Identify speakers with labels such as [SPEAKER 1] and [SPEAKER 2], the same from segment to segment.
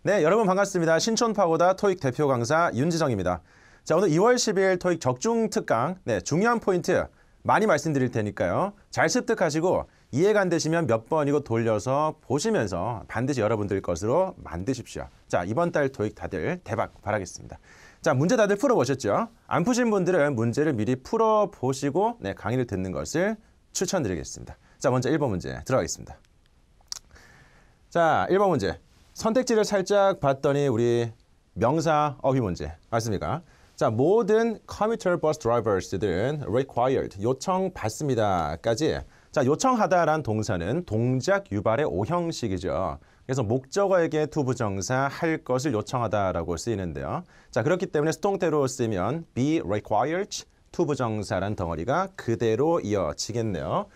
[SPEAKER 1] 네, 여러분 반갑습니다. 신촌파고다 토익 대표 강사 윤지성입니다. 자, 오늘 2월 10일 토익 적중 특강, 중요한 포인트 많이 말씀드릴 테니까요. 잘 습득하시고 이해가 안 되시면 몇 번이고 돌려서 보시면서 반드시 여러분들 것으로 만드십시오. 자, 이번 달 토익 다들 대박 바라겠습니다. 자, 문제 다들 풀어보셨죠? 안 푸신 분들은 문제를 미리 풀어보시고 강의를 듣는 것을 추천드리겠습니다. 자, 먼저 1번 문제 들어가겠습니다. 자, 1번 문제. 선택지를 살짝 봤더니 우리 명사 어휘 문제 맞습니까? 자, 모든 commuter bus drivers들은 required, 요청받습니다까지. 자, 요청하다라는 동사는 동작 유발의 오형식이죠. 그래서 목적어에게 to 부정사 할 것을 요청하다라고 쓰이는데요. 자, 그렇기 때문에 수동태로 쓰면 be required to 부정사라는 덩어리가 그대로 이어지겠네요.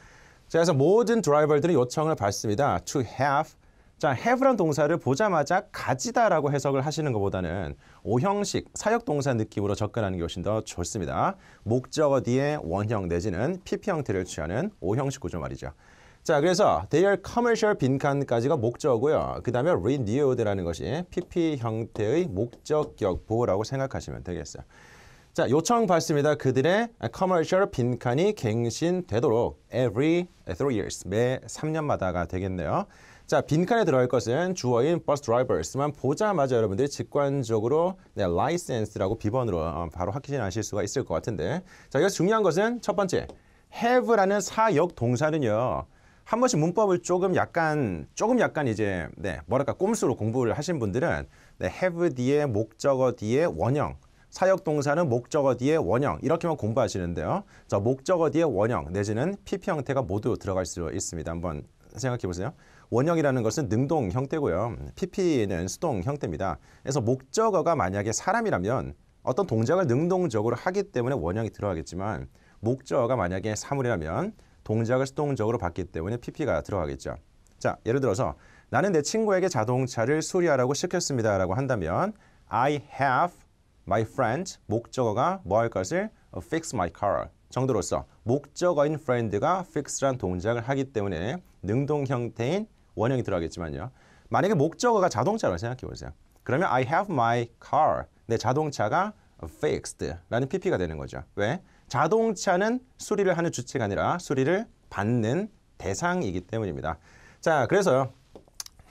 [SPEAKER 1] 자, 그래서 모든 드라이버들이 요청을 받습니다. to have. 자, have란 동사를 보자마자 가지다라고 해석을 하시는 것보다는 오형식, 사역동사 느낌으로 접근하는 게 훨씬 더 좋습니다. 목적어 뒤에 원형 내지는 PP 형태를 취하는 오형식 구조 말이죠. 자, 그래서 their commercial 빈칸까지가 목적어고요. 그 다음에 renewed라는 것이 PP 형태의 목적격 보호라고 생각하시면 되겠어요. 자, 요청받습니다. 그들의 commercial 빈칸이 갱신되도록 every 3 years, 매 3년마다가 되겠네요. 자, 빈칸에 들어갈 것은 주어인 bus drivers만 보자마자 여러분들이 직관적으로 license라고 비번으로 바로 확신하실 수가 있을 것 같은데, 자, 여기서 중요한 것은 첫 번째, have라는 사역 동사는요. 한 번씩 문법을 조금 약간 이제 뭐랄까 꼼수로 공부를 하신 분들은 have 뒤에 목적어 뒤에 원형, 사역 동사는 목적어 뒤에 원형 이렇게만 공부하시는데요. 자, 목적어 뒤에 원형 내지는 PP 형태가 모두 들어갈 수 있습니다. 한번 생각해 보세요. 원형이라는 것은 능동 형태고요. PP는 수동 형태입니다. 그래서 목적어가 만약에 사람이라면 어떤 동작을 능동적으로 하기 때문에 원형이 들어가겠지만 목적어가 만약에 사물이라면 동작을 수동적으로 받기 때문에 PP가 들어가겠죠. 자, 예를 들어서 나는 내 친구에게 자동차를 수리하라고 시켰습니다 라고 한다면 I have my friend, 목적어가 뭐 할 것을 fix my car 정도로서 목적어인 friend가 fix란 동작을 하기 때문에 능동 형태인 원형이 들어가겠지만요. 만약에 목적어가 자동차라고 생각해 보세요. 그러면 I have my car, 내 자동차가 fixed 라는 PP가 되는 거죠. 왜? 자동차는 수리를 하는 주체가 아니라 수리를 받는 대상이기 때문입니다. 자, 그래서요.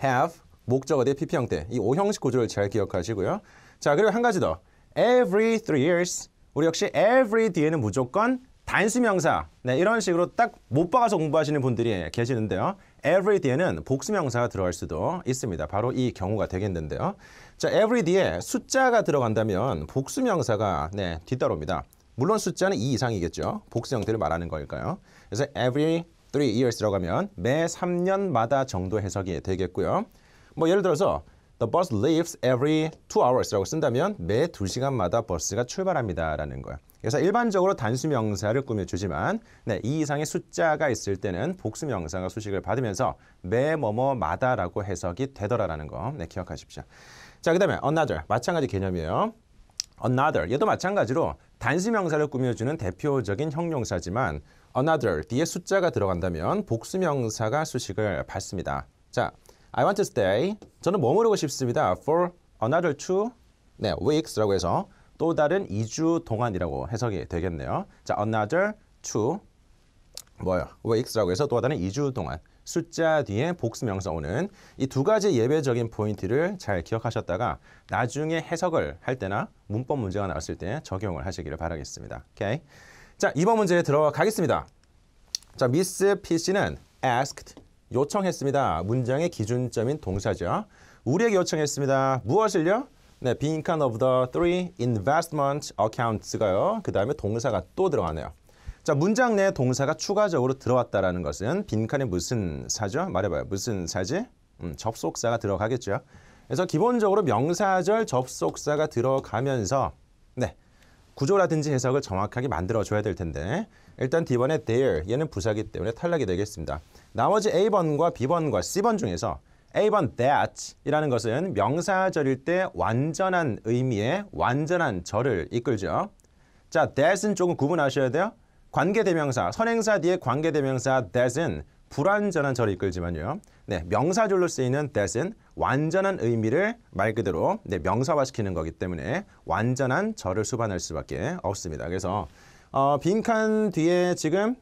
[SPEAKER 1] have, 목적어 대 PP 형태, 이 오형식 구조를 잘 기억하시고요. 자, 그리고 한 가지 더. every 3 years, 우리 역시 every 뒤에는 무조건 단수명사, 이런 식으로 딱 못 박아서 공부하시는 분들이 계시는데요. every 뒤에는 복수명사가 들어갈 수도 있습니다. 바로 이 경우가 되겠는데요. 자, every 뒤에 숫자가 들어간다면 복수명사가 뒤따라옵니다. 물론 숫자는 2 이상이겠죠. 복수 형태를 말하는 거니까요. 그래서 every 3 years라고 하면 매 3년마다 정도 해석이 되겠고요. 뭐 예를 들어서 The bus leaves every 2 hours라고 쓴다면 매 2시간마다 버스가 출발합니다 라는 거예요. 그래서 일반적으로 단수명사를 꾸며주지만 2 이상의 숫자가 있을 때는 복수명사가 수식을 받으면서 매 뭐뭐마다 라고 해석이 되더라라는 거 기억하십시오. 자, 그 다음에 another, 마찬가지 개념이에요. another, 얘도 마찬가지로 단수명사를 꾸며주는 대표적인 형용사지만 another 뒤에 숫자가 들어간다면 복수명사가 수식을 받습니다. 자, I want to stay, 저는 머무르고 싶습니다. for another 2 weeks라고 해서 또 다른 2주 동안이라고 해석이 되겠네요. 자, another 2 weeks라고 해서 또 다른 2주 동안. 숫자 뒤에 복수명사 오는 이 두 가지 예배적인 포인트를 잘 기억하셨다가 나중에 해석을 할 때나 문법 문제가 나왔을 때 적용을 하시기를 바라겠습니다. 오케이. 자, 2번 문제에 들어가겠습니다. 자, 미스 PC는 asked, 요청했습니다. 문장의 기준점인 동사죠. 우리에게 요청했습니다. 무엇을요? 빈칸 of the 3 investment accounts가요. 그 다음에 동사가 또 들어가네요. 자, 문장 내에 동사가 추가적으로 들어왔다라는 것은 빈칸에 무슨 사죠? 말해봐요. 무슨 사지? 접속사가 들어가겠죠. 그래서 기본적으로 명사절 접속사가 들어가면서 구조라든지 해석을 정확하게 만들어줘야 될 텐데 일단 D번의 there, 얘는 부사기 때문에 탈락이 되겠습니다. 나머지 A번과 B번과 C번 중에서 A번 that 이라는 것은 명사절일 때 완전한 의미의 완전한 절을 이끌죠. 자, that은 조금 구분하셔야 돼요. 관계대명사, 선행사 뒤에 관계대명사 that은 불완전한 절을 이끌지만요. 명사절로 쓰이는 that은 완전한 의미를 말 그대로 명사화시키는 거기 때문에 완전한 절을 수반할 수밖에 없습니다. 그래서 빈칸 뒤에 지금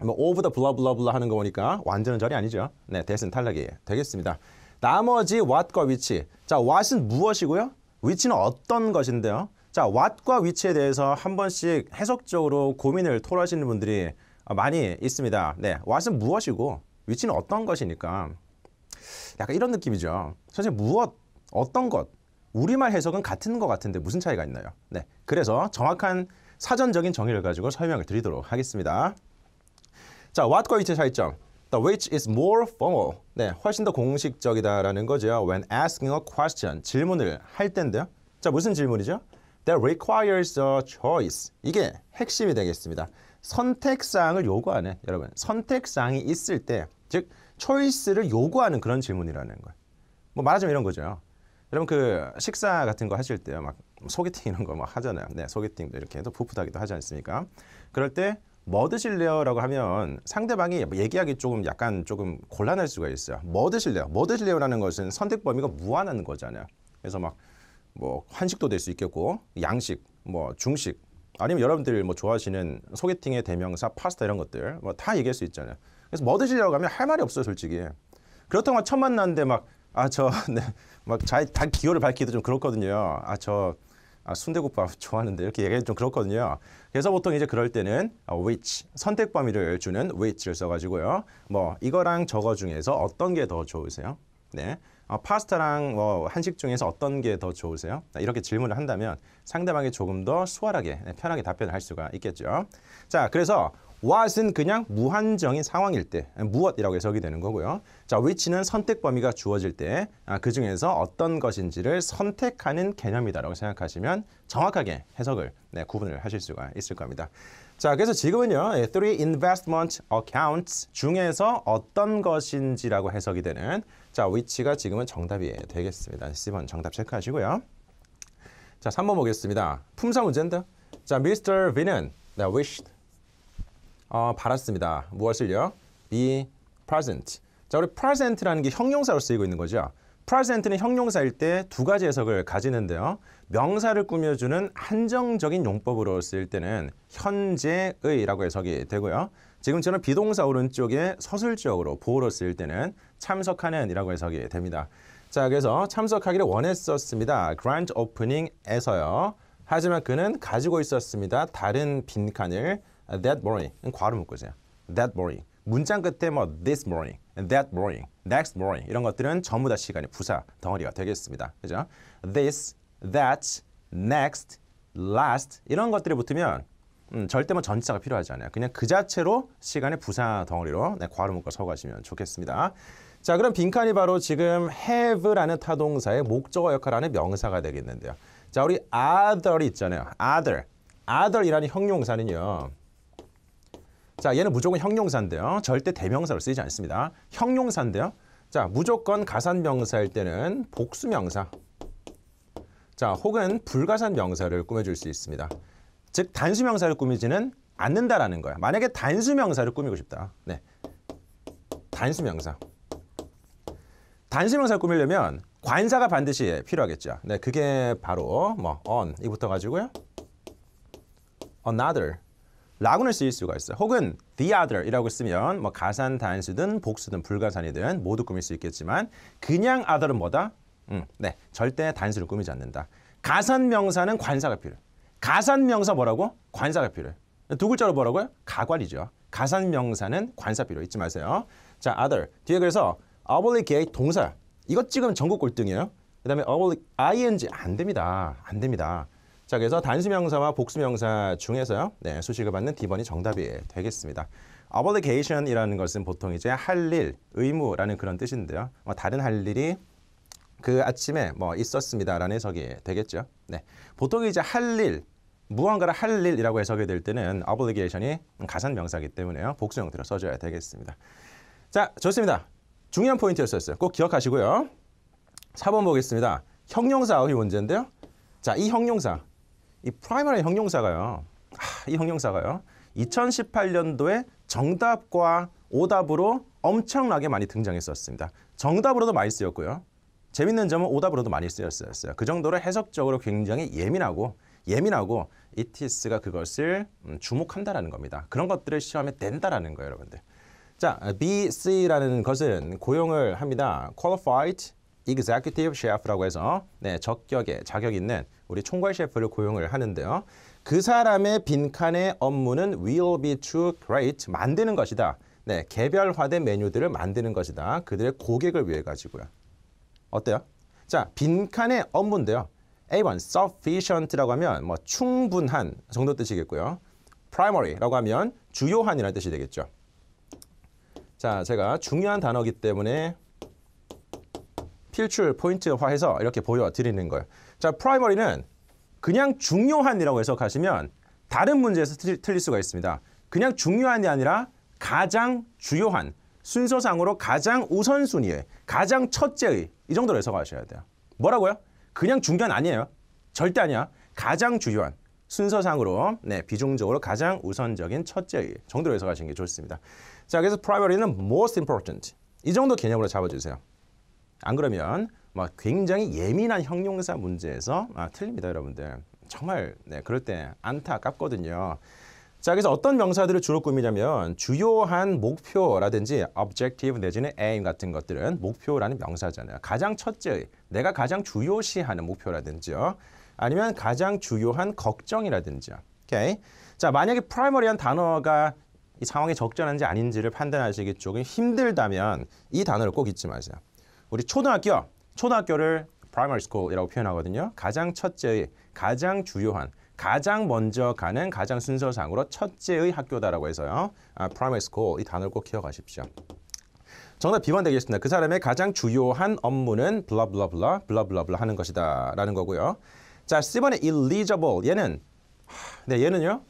[SPEAKER 1] 뭐 of the blah blah blah 하는 거 보니까 완전한 절이 아니죠. 네, that은 탈락이 되겠습니다. 나머지 what과 which. 자, what은 무엇이고요? which는 어떤 것인데요? 자, what과 which에 대해서 한 번씩 해석적으로 고민을 토로하시는 분들이 많이 있습니다. 네, what은 무엇이고 which는 어떤 것이니까 약간 이런 느낌이죠. 선생님, 무엇, 어떤 것, 우리말 해석은 같은 것 같은데 무슨 차이가 있나요? 네, 그래서 정확한 사전적인 정의를 가지고 설명을 드리도록 하겠습니다. 자, what과 which의 차이점. The which is more formal. 네, 훨씬 더 공식적이다라는 거죠. When asking a question, 질문을 할 때인데요. 자, 무슨 질문이죠? That requires a choice. 이게 핵심이 되겠습니다. 선택사항을 요구하는, 여러분, 선택사항이 있을 때, 즉 초이스를 요구하는 그런 질문이라는 거예요. 뭐 말하자면 이런 거죠. 여러분 그 식사 같은 거 하실 때요, 막 소개팅 이런 거 막 하잖아요. 네, 소개팅도 이렇게 해서 풋풋하기도 하지 않습니까? 그럴 때 뭐 드실래요?라고 하면 상대방이 얘기하기 조금 약간 조금 곤란할 수가 있어요. 뭐 드실래요? 뭐 드실래요?라는 것은 선택 범위가 무한한 거잖아요. 그래서 막 뭐 한식도 될 수 있겠고, 양식, 뭐 중식, 아니면 여러분들 뭐 좋아하시는 소개팅의 대명사 파스타 이런 것들 뭐 다 얘기할 수 있잖아요. 그래서 뭐 드시려고 하면 할 말이 없어요, 솔직히. 그렇다고 막 첫 만났는데 막 네, 막 다 기호를 밝히기도 좀 그렇거든요. 순대국밥 좋아하는데 이렇게 얘기하기 좀 그렇거든요. 그래서 보통 이제 그럴 때는 which, 선택 범위를 주는 which를 써가지고요. 뭐 이거랑 저거 중에서 어떤 게 더 좋으세요? 네, 파스타랑 뭐 한식 중에서 어떤 게 더 좋으세요? 이렇게 질문을 한다면 상대방이 조금 더 수월하게, 편하게 답변을 할 수가 있겠죠. 자, 그래서 what은 그냥 무한정인 상황일 때 무엇이라고 해석이 되는 거고요. 자, which는 선택 범위가 주어질 때 그 중에서 어떤 것인지를 선택하는 개념이다라고 생각하시면 정확하게 해석을 구분을 하실 수가 있을 겁니다. 자, 그래서 지금은요, three investment accounts 중에서 어떤 것인지라고 해석이 되는 자, which가 지금은 정답이 되겠습니다. C번 정답 체크하시고요. 자, 3번 보겠습니다. 품사 문제인데, 자, Mr. V는 wished 바랐습니다. 무엇을요? Be present. 자, 우리 present라는 게 형용사로 쓰이고 있는 거죠. present는 형용사일 때 두 가지 해석을 가지는데요. 명사를 꾸며주는 한정적인 용법으로 쓰일 때는 현재의라고 해석이 되고요. 지금처럼 비동사 오른쪽에 서술적으로 보어로 쓰일 때는 참석하는 이라고 해석이 됩니다. 자, 그래서 참석하기를 원했었습니다. grand opening에서요. 하지만 그는 가지고 있었습니다. 다른 빈칸을 that morning, 괄호 묶으세요. that morning. 문장 끝에 뭐 this morning, that morning, next morning 이런 것들은 전부 다 시간의 부사 덩어리가 되겠습니다. 그죠? this, that, next, last 이런 것들이 붙으면 절대 뭐 전치사가 필요하지 않아요. 그냥 그 자체로 시간의 부사 덩어리로 괄호 묶어 써가시면 좋겠습니다. 자, 그럼 빈칸이 바로 지금 have라는 타동사의 목적어 역할을 하는 명사가 되겠는데요. 자, 우리 other이 있잖아요. other이라는 형용사는요. 자, 얘는 무조건 형용사인데요. 절대 대명사로 쓰이지 않습니다. 형용사인데요. 자, 무조건 가산명사일 때는 복수명사. 자, 혹은 불가산 명사를 꾸며줄 수 있습니다. 즉, 단수명사를 꾸미지는 않는다라는 거야. 만약에 단수명사를 꾸미고 싶다. 네, 단수명사. 단수명사를 꾸미려면 관사가 반드시 필요하겠죠. 네, 그게 바로 뭐 on 이 붙어가지고요. another. 라고는 쓰일 수가 있어요. 혹은 the other이라고 쓰면 뭐 가산 단수든 복수든 불가산이든 모두 꾸밀 수 있겠지만 그냥 other은 뭐다? 네, 절대 단수를 꾸미지 않는다. 가산 명사는 관사가 필요해. 가산 명사 뭐라고? 관사가 필요해. 두 글자로 뭐라고요? 가관이죠. 가산 명사는 관사 필요 잊지 마세요. 자, other 뒤에 그래서 obligate 동사 이것 지금 전국 꼴등이에요. 그다음에 ing 안 됩니다. 안 됩니다. 자, 그래서 단수명사와 복수명사 중에서요. 네, 수식을 받는 D번이 정답이 되겠습니다. obligation이라는 것은 보통 이제 할 일, 의무라는 그런 뜻인데요. 다른 할 일이 그 아침에 뭐 있었습니다라는 해석이 되겠죠. 네, 보통 이제 할 일, 무언가를 할 일이라고 해석이 될 때는 obligation이 가산명사이기 때문에요. 복수 형태로 써줘야 되겠습니다. 자, 좋습니다. 중요한 포인트였었어요. 꼭 기억하시고요. 4번 보겠습니다. 형용사 어휘 문제인데요. 자, 이 형용사. 이 프라이머리 형용사가요. 이 형용사가요. 2018년도에 정답과 오답으로 엄청나게 많이 등장했었습니다. 정답으로도 많이 쓰였고요. 재밌는 점은 오답으로도 많이 쓰였어요. 그 정도로 해석적으로 굉장히 예민하고 it is가 그것을 주목한다라는 겁니다. 그런 것들을 시험에 낸다라는 거예요, 여러분들. 자, B, C라는 것은 고용을 합니다. Qualified Executive Chef라고 해서 네, 적격에 자격 있는 우리 총괄 셰프를 고용을 하는데요. 그 사람의 빈칸의 업무는 will be to create, 만드는 것이다. 네, 개별화된 메뉴들을 만드는 것이다. 그들의 고객을 위해 가지고요. 어때요? 자, 빈칸의 업무인데요. A1, sufficient라고 하면 뭐 충분한 정도 뜻이겠고요. primary라고 하면 주요한이라는 뜻이 되겠죠. 자, 제가 중요한 단어이기 때문에 필출 포인트화해서 이렇게 보여드리는 거예요. 자, primary는 그냥 중요한이라고 해석하시면 다른 문제에서 틀릴 수가 있습니다. 그냥 중요한이 아니라 가장 주요한, 순서상으로 가장 우선순위의, 가장 첫째의 이 정도로 해석하셔야 돼요. 뭐라고요? 그냥 중요한 아니에요. 절대 아니야. 가장 주요한, 순서상으로 네, 비중적으로 가장 우선적인 첫째의 정도로 해석하시는 게 좋습니다. 자, 그래서 primary는 most important. 이 정도 개념으로 잡아주세요. 안 그러면 뭐 굉장히 예민한 형용사 문제에서 틀립니다, 여러분들. 정말 네, 그럴 때 안타깝거든요. 자, 그래서 어떤 명사들을 주로 꾸미냐면 주요한 목표라든지 objective 내지는 aim 같은 것들은 목표라는 명사잖아요. 가장 첫째의, 내가 가장 주요시하는 목표라든지요. 아니면 가장 주요한 걱정이라든지요. 오케이? 자, 만약에 primary한 단어가 이 상황이 적절한지 아닌지를 판단하시기 조금 힘들다면 이 단어를 꼭 잊지 마세요. 우리 초등학교를 primary school이라고 표현하거든요. 가장 첫째의, 가장 주요한, 가장 먼저 가는 가장 순서상으로 첫째의 학교다라고 해서요. primary school 이 단어를 꼭 기억하십시오. 정답 B번 되겠습니다. 그 사람의 가장 주요한 업무는 블라블라블라 하는 것이다 라는 거고요. 자, C번에 eligible 얘는요.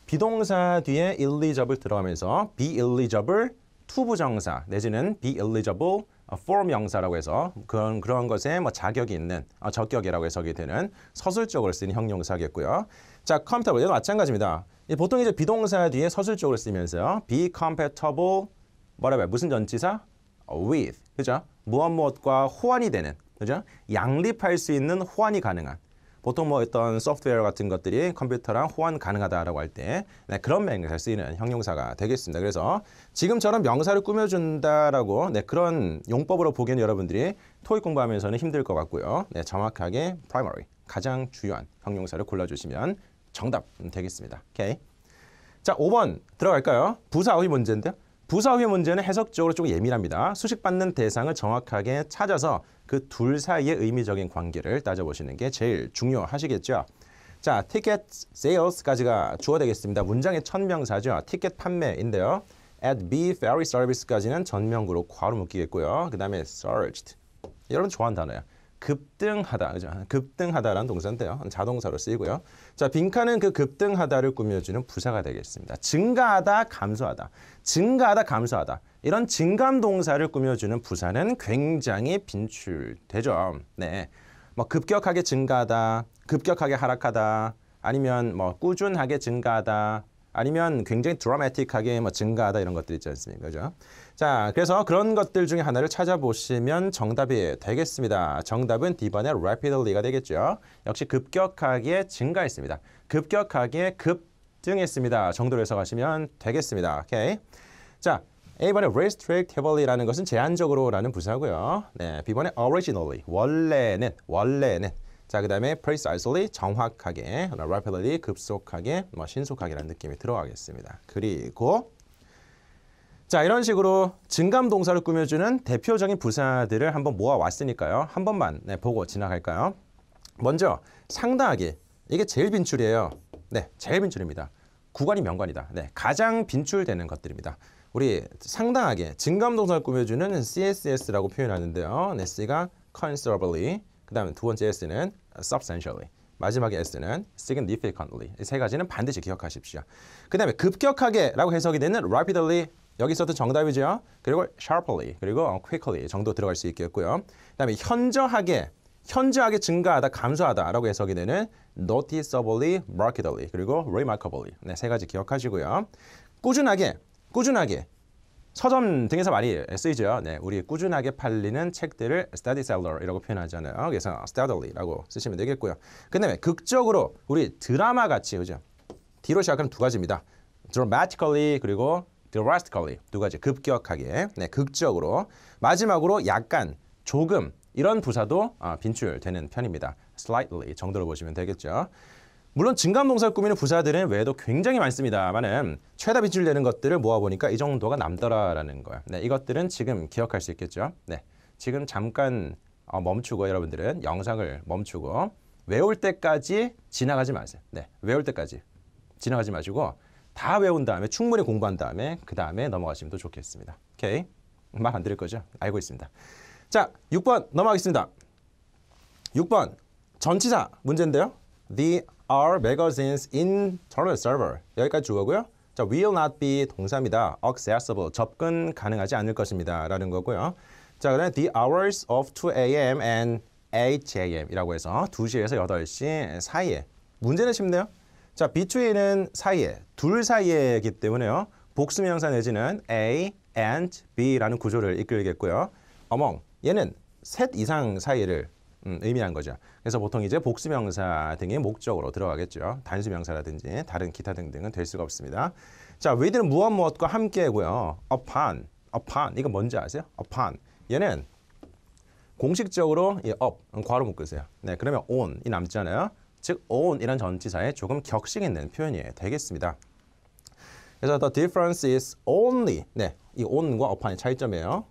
[SPEAKER 1] 비동사 뒤에 eligible 들어가면서 be eligible to 부정사 내지는 be eligible for 명사라고 해서 그런 것에 뭐 자격이 있는 적격이라고 해석이 되는 서술적으로 쓰이는 형용사겠고요. 자, compatible 얘도 마찬가지입니다. 보통 이제 비동사 뒤에 서술적으로 쓰면서요. be compatible 뭐라고요? 무슨 전치사? with 그죠? 무엇과 호환이 되는 그죠? 양립할 수 있는 호환이 가능한. 보통 뭐 어떤 소프트웨어 같은 것들이 컴퓨터랑 호환 가능하다라고 할 때 네, 그런 맥락에서 쓰이는 형용사가 되겠습니다. 그래서 지금처럼 명사를 꾸며준다라고 네, 그런 용법으로 보기에는 여러분들이 토익 공부하면서는 힘들 것 같고요. 네, 정확하게 primary, 가장 주요한 형용사를 골라주시면 정답 되겠습니다. 오케이. 자, 5번 들어갈까요? 부사의 문제인데요. 부사의 문제는 해석적으로 좀 예민합니다. 수식받는 대상을 정확하게 찾아서 그 둘 사이의 의미적인 관계를 따져보시는 게 제일 중요하시겠죠. 자, ticket sales까지가 주어 되겠습니다. 문장의 첫 명사죠. 티켓 판매인데요. at B ferry service까지는 전명구로 괄호 묶이겠고요. 그 다음에 surged. 여러분 좋아하는 단어예요. 급등하다, 그죠? 급등하다라는 동사인데요. 자동사로 쓰이고요. 자, 빈칸은 그 급등하다를 꾸며주는 부사가 되겠습니다. 증가하다, 감소하다. 증가하다, 감소하다. 이런 증감 동사를 꾸며주는 부사는 굉장히 빈출되죠. 네, 뭐 급격하게 증가하다, 급격하게 하락하다, 아니면 뭐 꾸준하게 증가하다, 아니면 굉장히 드라마틱하게 뭐 증가하다 이런 것들 있지 않습니까? 그죠? 자, 그래서 그런 것들 중에 하나를 찾아보시면 정답이 되겠습니다. 정답은 D번의 rapidly가 되겠죠. 역시 급격하게 증가했습니다. 급격하게 급등했습니다. 정도로 해석하시면 되겠습니다. 오케이. 자, A번의 restrict heavily라는 것은 제한적으로라는 부사고요. 네, B번의 originally, 원래는. 자, 그 다음에 precisely, 정확하게, rapidly, 급속하게, 뭐 신속하게라는 느낌이 들어가겠습니다. 그리고 자, 이런 식으로 증감 동사를 꾸며주는 대표적인 부사들을 한번 모아왔으니까요. 한 번만 네, 보고 지나갈까요? 먼저 상당하게, 이게 제일 빈출이에요. 네, 제일 빈출입니다. 구관이 명관이다. 네, 가장 빈출되는 것들입니다. 우리 상당하게 증감 동사를 꾸며주는 CSS라고 표현하는데요. 네, C가 considerably, 그 다음에 두 번째 S는 substantially, 마지막에 S는 significantly. 이 세 가지는 반드시 기억하십시오. 그 다음에 급격하게라고 해석이 되는 rapidly, 여기 있었던 정답이죠. 그리고 sharply, 그리고 quickly 정도 들어갈 수 있겠고요. 그 다음에 현저하게 증가하다, 감소하다라고 해석이 되는 noticeably, markedly, 그리고 remarkably. 네, 세 가지 기억하시고요. 꾸준하게 서점 등에서 많이 쓰이죠. 네, 우리 꾸준하게 팔리는 책들을 스테디셀러이라고 표현하잖아요. 그래서 steadily,라고 쓰시면 되겠고요. 그다음에 극적으로 우리 드라마 같이 그죠? D로 시작하는 두 가지입니다. dramatically 그리고 drastically 두 가지 급격하게, 네, 극적으로. 마지막으로 약간, 조금 이런 부사도 빈출되는 편입니다. slightly 정도로 보시면 되겠죠. 물론 증감동사를 꾸미는 부사들은 외에도 굉장히 많습니다만은 최다 빈출되는 것들을 모아보니까 이 정도가 남더라라는 거예요. 네, 이것들은 지금 기억할 수 있겠죠. 네, 지금 잠깐 멈추고 여러분들은 영상을 멈추고 외울 때까지 지나가지 마세요. 네, 외울 때까지 지나가지 마시고 다 외운 다음에 충분히 공부한 다음에 그 다음에 넘어가시면 더 좋겠습니다. 오케이? 말 안 들을 거죠? 알고 있습니다. 자, 6번 넘어가겠습니다. 6번 전치사 문제인데요. The are magazines internal server. 여기까지 주어고요. 자, will not be 동사입니다. accessible 접근 가능하지 않을 것입니다. 라는 거고요. 자, 그다음에 the hours of 2 a.m. and 8 a.m. 이라고 해서 2시에서 8시 사이에. 문제는 쉽네요. 자, between은 사이에, 둘 사이에이기 때문에요. 복수명사 내지는 A and B라는 구조를 이끌겠고요. among 얘는 셋 이상 사이를 의미한 거죠. 그래서 보통 이제 복수명사 등의 목적으로 들어가겠죠. 단수명사라든지 다른 기타 등등은 될 수가 없습니다. 자, with는 무엇과 함께고요. upon 이거 뭔지 아세요? upon 얘는 공식적으로 이 up 괄호 묶으세요. 네, 그러면 on이 남잖아요. 즉 on이란 전치사에 조금 격식 있는 표현이 되겠습니다. 그래서 the difference is only. 네, 이 on과 upon의 차이점이에요.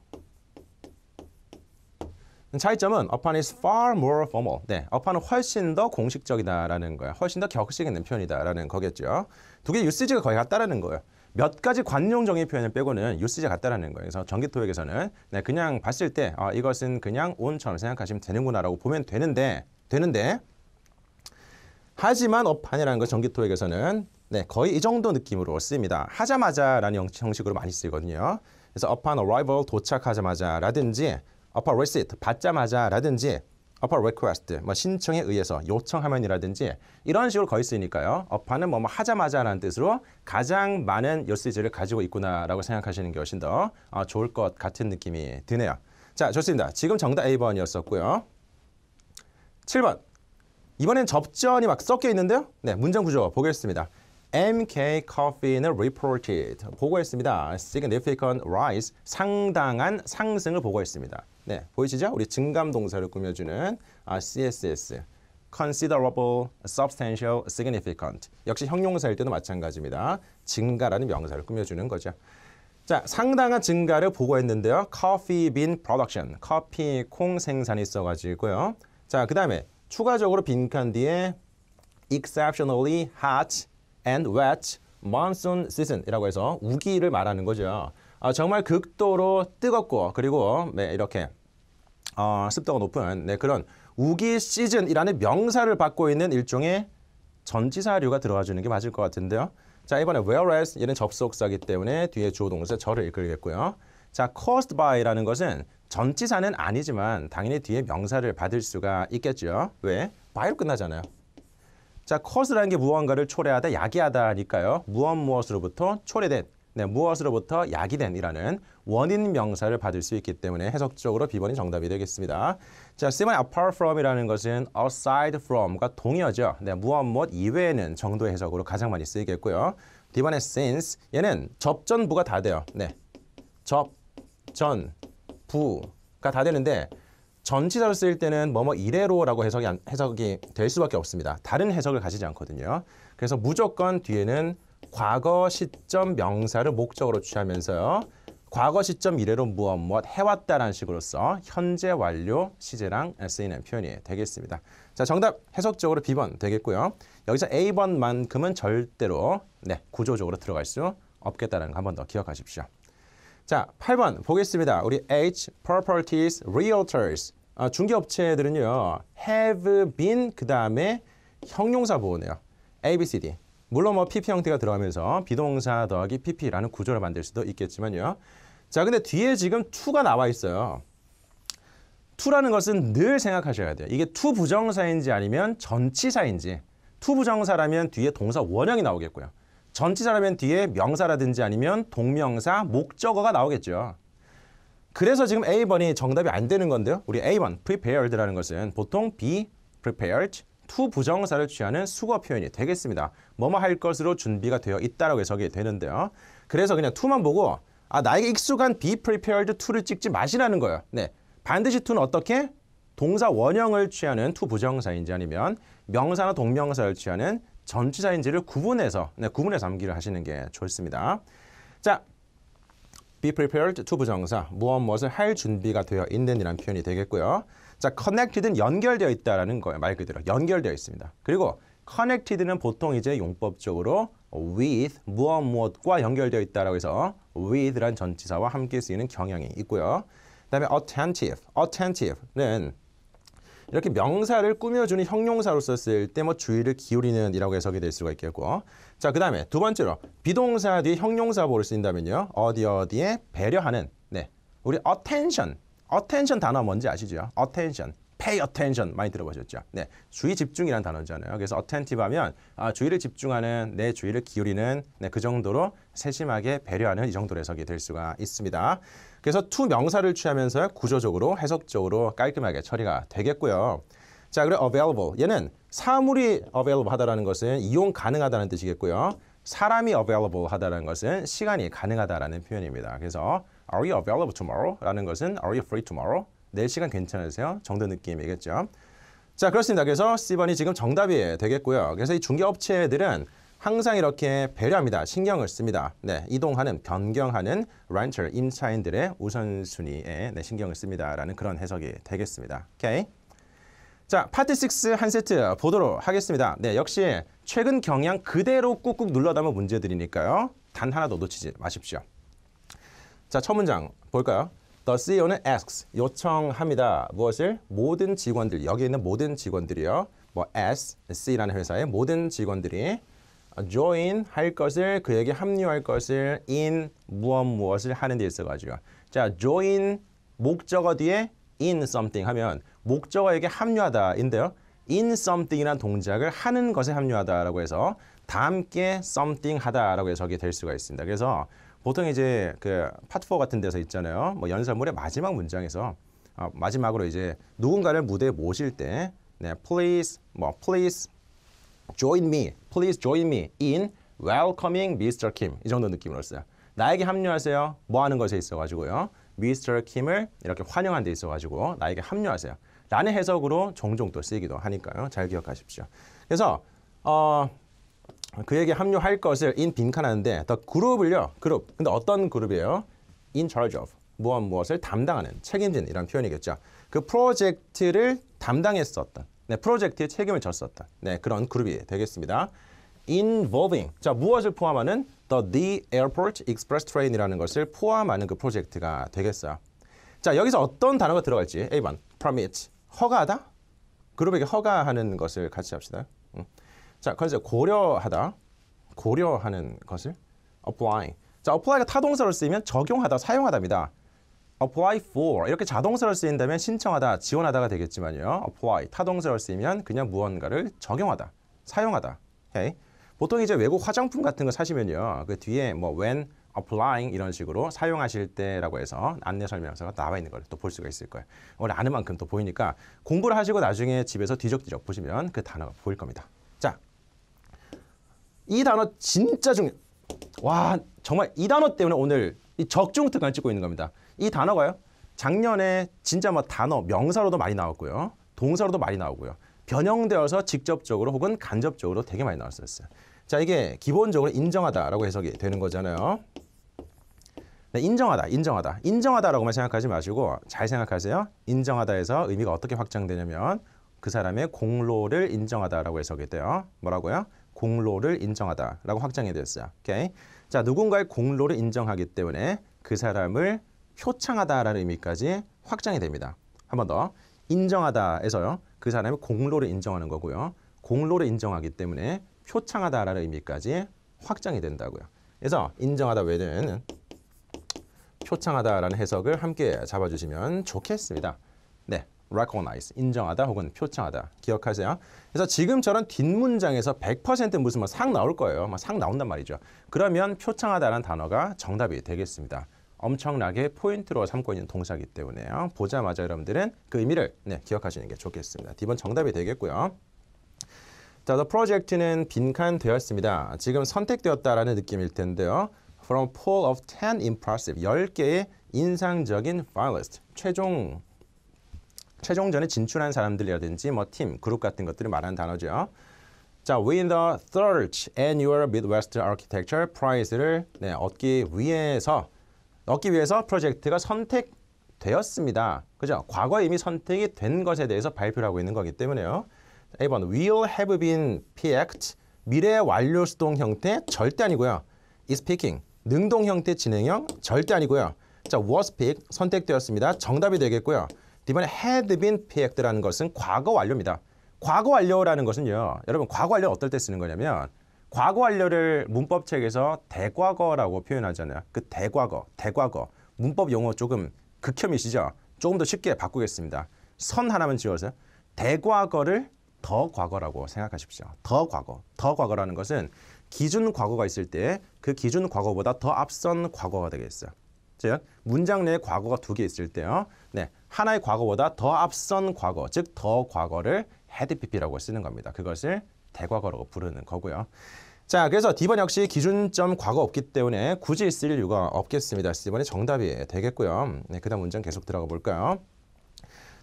[SPEAKER 1] 차이점은 upon is far more formal. 네, upon은 훨씬 더 공식적이다라는 거예요. 훨씬 더 격식 있는 표현이다라는 거겠죠. 두 개 유시지가 거의 같다라는 거예요. 몇 가지 관용정의 표현을 빼고는 유시지가 같다라는 거예요. 그래서 전기토익에서는 네, 그냥 봤을 때 이것은 그냥 on처럼 생각하시면 되는구나라고 보면 되는데 하지만 upon이라는 거 전기토익에서는 네, 거의 이 정도 느낌으로 쓰입니다. 하자마자라는 형식으로 많이 쓰거든요. 그래서 upon arrival 도착하자마자라든지 upon receipt 받자마자라든지 upon request 뭐 신청에 의해서 요청하면이라든지 이런 식으로 거의 쓰이니까요. upon은 뭐 하자마자라는 뜻으로 가장 많은 유시지를 가지고 있구나라고 생각하시는 게 훨씬 더 좋을 것 같은 느낌이 드네요. 자, 좋습니다. 지금 정답 A번이었었고요. 7번. 이번엔 접전이 막 섞여 있는데요. 네, 문장 구조 보겠습니다. MK Coffee는 reported 보고했습니다. significant rise 상당한 상승을 보고했습니다. 네, 보이시죠? 우리 증감동사를 꾸며주는 CSS considerable, substantial, significant 역시 형용사일 때도 마찬가지입니다. 증가라는 명사를 꾸며주는 거죠. 자, 상당한 증가를 보고했는데요. Coffee bean production 커피 콩 생산이 있어가지고요. 자, 그 다음에 추가적으로 빈칸 뒤에 exceptionally hot and wet monsoon season이라고 해서 우기를 말하는 거죠. 정말 극도로 뜨겁고 그리고 네, 이렇게 습도가 높은 네, 그런 우기 시즌이라는 명사를 받고 있는 일종의 전치사류가 들어가 주는 게 맞을 것 같은데요. 자, 이번에 whereas 얘는 접속사이기 때문에 뒤에 주어 동사 저를 이끌겠고요. 자, caused by라는 것은 전치사는 아니지만 당연히 뒤에 명사를 받을 수가 있겠죠. 왜? by로 끝나잖아요. 자, cause라는 게 무언가를 초래하다, 야기하다니까요. 무엇으로부터 초래된, 네, 무엇으로부터 야기된이라는 원인 명사를 받을 수 있기 때문에 해석적으로 B번이 정답이 되겠습니다. 자, C번의 apart from이라는 것은 aside from과 동의어죠. 네, 무엇 이외에는 정도의 해석으로 가장 많이 쓰이겠고요. D번의 since 얘는 접전부가 다 돼요. 네, 접, 전, 부가 다 되는데 전치사를 쓸 때는 이래로라고 해석이 될 수밖에 없습니다. 다른 해석을 가지지 않거든요. 그래서 무조건 뒤에는 과거 시점 명사를 목적으로 취하면서요. 과거 시점 이래로 무엇 해왔다라는 식으로서 현재 완료 시제랑 쓰이는 표현이 되겠습니다. 자, 정답 해석적으로 B번 되겠고요. 여기서 A번만큼은 절대로 네, 구조적으로 들어갈 수 없겠다는 거 한 번 더 기억하십시오. 자, 8번 보겠습니다. 우리 H, properties, realtors. 중개업체들은요. have been 그 다음에 형용사 보호네요. A, B, C, D. 물론 PP 형태가 들어가면서 비동사 더하기 PP라는 구조를 만들 수도 있겠지만요. 자, 근데 뒤에 지금 to가 나와 있어요. to라는 것은 늘 생각하셔야 돼요. 이게 to 부정사인지 아니면 전치사인지. to 부정사라면 뒤에 동사 원형이 나오겠고요. 전치사라면 뒤에 명사라든지 아니면 동명사, 목적어가 나오겠죠. 그래서 지금 A번이 정답이 안 되는 건데요. 우리 A번, prepared라는 것은 보통 be prepared, to 부정사를 취하는 수거 표현이 되겠습니다. 뭐뭐 할 것으로 준비가 되어 있다라고 해석이 되는데요. 그래서 그냥 to만 보고 나에게 익숙한 be prepared to를 찍지 마시라는 거예요. 네, 반드시 to는 어떻게? 동사 원형을 취하는 to 부정사인지 아니면 명사나 동명사를 취하는 전치사인지를 구분해서 암기를 하시는 게 좋습니다. 자, be prepared to 부정사, 무엇을 할 준비가 되어 있는 이라는 표현이 되겠고요. 자, connected는 연결되어 있다라는 거예요. 말 그대로 연결되어 있습니다. 그리고 connected는 보통 이제 용법적으로 with, 무엇과 연결되어 있다라고 해서 with란 전치사와 함께 쓰이는 경향이 있고요. 그다음에 attentive는 이렇게 명사를 꾸며주는 형용사로 썼을 때 주의를 기울이는 이라고 해석이 될 수가 있겠고. 자, 그 다음에 두 번째로 비동사 뒤에 형용사보를 쓰인다면요. 어디에 배려하는. 네, 우리 attention 단어 뭔지 아시죠? attention, pay attention 많이 들어보셨죠? 네, 주의 집중이라는 단어잖아요. 그래서 attentive 하면 주의를 집중하는, 내 주의를 기울이는, 그 정도로 세심하게 배려하는 이 정도로 해석이 될 수가 있습니다. 그래서 to 명사를 취하면서 구조적으로 해석적으로 깔끔하게 처리가 되겠고요. 자, 그리고 available. 얘는 사물이 available 하다라는 것은 이용 가능하다는 뜻이겠고요. 사람이 available 하다라는 것은 시간이 가능하다라는 표현입니다. 그래서 are you available tomorrow? 라는 것은 are you free tomorrow? 내일 시간 괜찮으세요? 정도 느낌이겠죠. 자, 그렇습니다. 그래서 C번이 지금 정답이 되겠고요. 그래서 이 중개업체들은 항상 이렇게 배려합니다. 신경을 씁니다. 네, 이동하는, 변경하는 렌털, 임차인들의 우선순위에 신경을 씁니다라는 그런 해석이 되겠습니다. 오케이. 자, 파트 6 한 세트 보도록 하겠습니다. 네, 역시 최근 경향 그대로 꾹꾹 눌러 담은 문제들이니까요. 단 하나도 놓치지 마십시오. 자, 첫 문장 볼까요? The CEO는 asks, 요청합니다. 무엇을? 모든 직원들, 여기 있는 모든 직원들이요. C라는 회사의 모든 직원들이 join 할 것을, 그에게 합류할 것을 in 무엇을 하는 데 있어가지고. 자, join 목적어 뒤에 in something 하면 목적어에게 합류하다인데요. in something이라는 동작을 하는 것에 합류하다라고 해서 다 함께 something 하다라고 해석이 될 수가 있습니다. 그래서 보통 이제 그 파트 4 같은 데서 있잖아요. 연설문의 마지막 문장에서 마지막으로 이제 누군가를 무대에 모실 때 please join me, please join me in welcoming Mr. Kim 이 정도 느낌으로 써요. 나에게 합류하세요. 뭐 하는 것에 있어가지고요. Mr. Kim을 이렇게 환영한 데 있어가지고 나에게 합류하세요. 라는 해석으로 종종 또 쓰이기도 하니까요. 잘 기억하십시오. 그래서 그에게 합류할 것을 in 빈칸하는데 더 그룹을요. 그룹. 근데 어떤 그룹이에요? in charge of. 무엇을 담당하는, 책임진 이런 표현이겠죠. 그 프로젝트를 담당했었던, 프로젝트에 책임을 졌었던 그런 그룹이 되겠습니다. involving. 자, 무엇을 포함하는 the airport express train이라는 것을 포함하는 그 프로젝트가 되겠어요. 자, 여기서 어떤 단어가 들어갈지. A번, permit. 허가하다? 그룹에게 허가하는 것을 같이 합시다. 자, 그래서 고려하는 것을 apply. 자, apply가 타동사로 쓰이면 적용하다, 사용하다입니다. apply for 이렇게 자동사로 쓰인다면 신청하다, 지원하다가 되겠지만요. apply 타동사로 쓰이면 그냥 무언가를 적용하다, 사용하다. 오케이? 보통 이제 외국 화장품 같은 거 사시면요. 그 뒤에 when applying 이런 식으로 사용하실 때라고 해서 안내 설명서가 나와 있는 걸 또 볼 수가 있을 거예요. 오늘 아는 만큼 또 보이니까 공부를 하시고 나중에 집에서 뒤적뒤적 보시면 그 단어가 보일 겁니다. 자, 이 단어 진짜 와, 정말 이 단어 때문에 오늘 이 적중 특강을 찍고 있는 겁니다. 이 단어가요. 작년에 진짜 단어, 명사로도 많이 나왔고요. 동사로도 많이 나오고요. 변형되어서 직접적으로 혹은 간접적으로 되게 많이 나왔었어요. 자, 이게 기본적으로 인정하다라고 해석이 되는 거잖아요. 네, 인정하다라고만 생각하지 마시고 잘 생각하세요. 인정하다에서 의미가 어떻게 확장되냐면 그 사람의 공로를 인정하다라고 해석이 돼요. 뭐라고요? 공로를 인정하다라고 확장이 됐어요. 오케이? 자, 누군가의 공로를 인정하기 때문에 그 사람을 표창하다라는 의미까지 확장이 됩니다. 한 번 더. 인정하다에서요. 그 사람의 공로를 인정하는 거고요. 공로를 인정하기 때문에 표창하다라는 의미까지 확장이 된다고요. 그래서 인정하다 외에는 표창하다라는 해석을 함께 잡아주시면 좋겠습니다. 네, recognize, 인정하다 혹은 표창하다. 기억하세요. 그래서 지금처럼 뒷문장에서 100% 무슨 뭐 상 나올 거예요. 막 상 나온단 말이죠. 그러면 표창하다라는 단어가 정답이 되겠습니다. 엄청나게 포인트로 삼고 있는 동사이기 때문에요. 보자마자 여러분들은 그 의미를 기억하시는 게 좋겠습니다. D번 정답이 되겠고요. 자, the project는 빈칸되었습니다. 지금 선택되었다라는 느낌일 텐데요. From a pool of 10 impressive, 10개의 인상적인 finalists, 최종전에 진출한 사람들이라든지 뭐 팀, 그룹 같은 것들을 말하는 단어죠. 자, win the third annual Midwest Architecture Prize를 얻기 위해서 프로젝트가 선택되었습니다. 그죠? 과거에 이미 선택이 된 것에 대해서 발표를 하고 있는 거기 때문에요. 1번 will have been picked, 미래 완료 수동 형태 절대 아니고요. is picking, 능동 형태 진행형 절대 아니고요. 자, was picked, 선택되었습니다. 정답이 되겠고요. 이번에 had been picked라는 것은 과거 완료입니다. 과거 완료라는 것은요. 여러분, 과거 완료는 어떨 때 쓰는 거냐면 과거 완료를 문법책에서 대과거라고 표현하잖아요. 그 대과거. 문법 용어 조금 극혐이시죠? 조금 더 쉽게 바꾸겠습니다. 선 하나만 지워서요. 대과거를 더 과거라고 생각하십시오. 더 과거라는 것은 기준 과거가 있을 때 그 기준 과거보다 더 앞선 과거가 되겠어요. 즉, 문장 내에 과거가 두 개 있을 때요. 하나의 과거보다 더 앞선 과거, 즉 더 과거를 had pp라고 쓰는 겁니다. 그것을 대과거라고 부르는 거고요. 자, 그래서 D번 역시 기준점 과거 없기 때문에 굳이 쓸 이유가 없겠습니다. D번이 정답이 되겠고요. 그 다음 문장 계속 들어가 볼까요?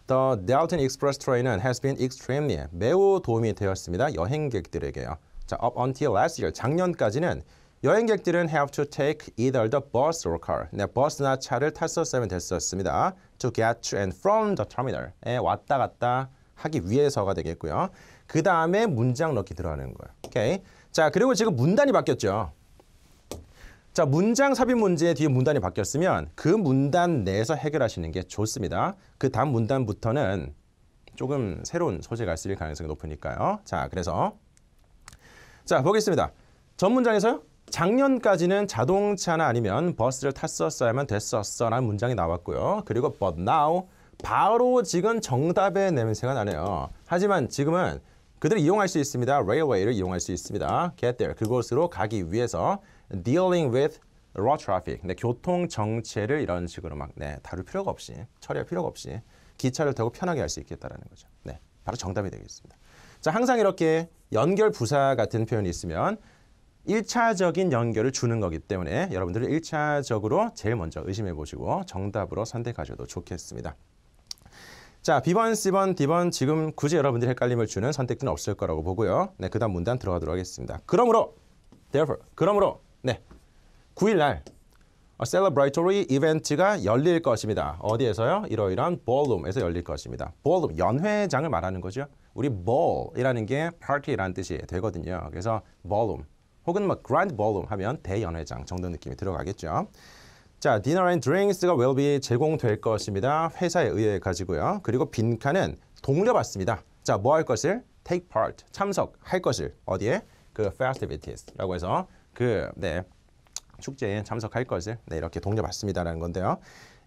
[SPEAKER 1] The Dalton Express train은 has been extremely, 매우 도움이 되었습니다. 여행객들에게요. 자, up until last year, 작년까지는 여행객들은 have to take either the bus or car. 버스나 차를 탔었으면 됐었습니다. To get to and from the terminal에 왔다 갔다 하기 위해서가 되겠고요. 그 다음에 문장 넣기 들어가는 거예요. 오케이. 자, 그리고 지금 문단이 바뀌었죠. 자, 문장 삽입 문제 뒤에 문단이 바뀌었으면 그 문단 내에서 해결하시는 게 좋습니다. 그 다음 문단부터는 조금 새로운 소재가 쓰일 가능성이 높으니까요. 자, 그래서 자, 보겠습니다. 전 문장에서요. 작년까지는 자동차나 아니면 버스를 탔었어야만 됐었어라는 문장이 나왔고요. 그리고 but now, 바로 지금 정답의 냄새가 나네요. 하지만 지금은 그들을 이용할 수 있습니다. railway를 이용할 수 있습니다. get there, 그곳으로 가기 위해서 dealing with road traffic, 교통 정체를 이런 식으로 막 다룰 필요가 없이, 처리할 필요가 없이 기차를 타고 편하게 할 수 있겠다라는 거죠. 바로 정답이 되겠습니다. 자, 항상 이렇게 연결 부사 같은 표현이 있으면 1차적인 연결을 주는 거기 때문에 여러분들은 1차적으로 제일 먼저 의심해 보시고 정답으로 선택하셔도 좋겠습니다. 자, B번, C번, D번 지금 굳이 여러분들이 헷갈림을 주는 선택지는 없을 거라고 보고요. 그 다음 문단 들어가도록 하겠습니다. 그러므로 9일 날 celebratory 이벤트가 열릴 것입니다. 어디에서요? 이러이러한 ballroom에서 열릴 것입니다. ballroom, 연회장을 말하는 거죠. 우리 ball이라는 게 party라는 뜻이 되거든요. 그래서 ballroom 혹은 뭐 grand ballroom 하면 대연회장 정도 느낌이 들어가겠죠. 자, dinner and drings가 will be 제공될 것입니다. 회사에 의해 가지고요. 그리고 빈칸은 돌려받습니다. 자, 뭐 할 것을? take part, 참석할 것을. 어디에? 그 festivities라고 해서 축제에 참석할 것을 이렇게 돌려받습니다라는 건데요.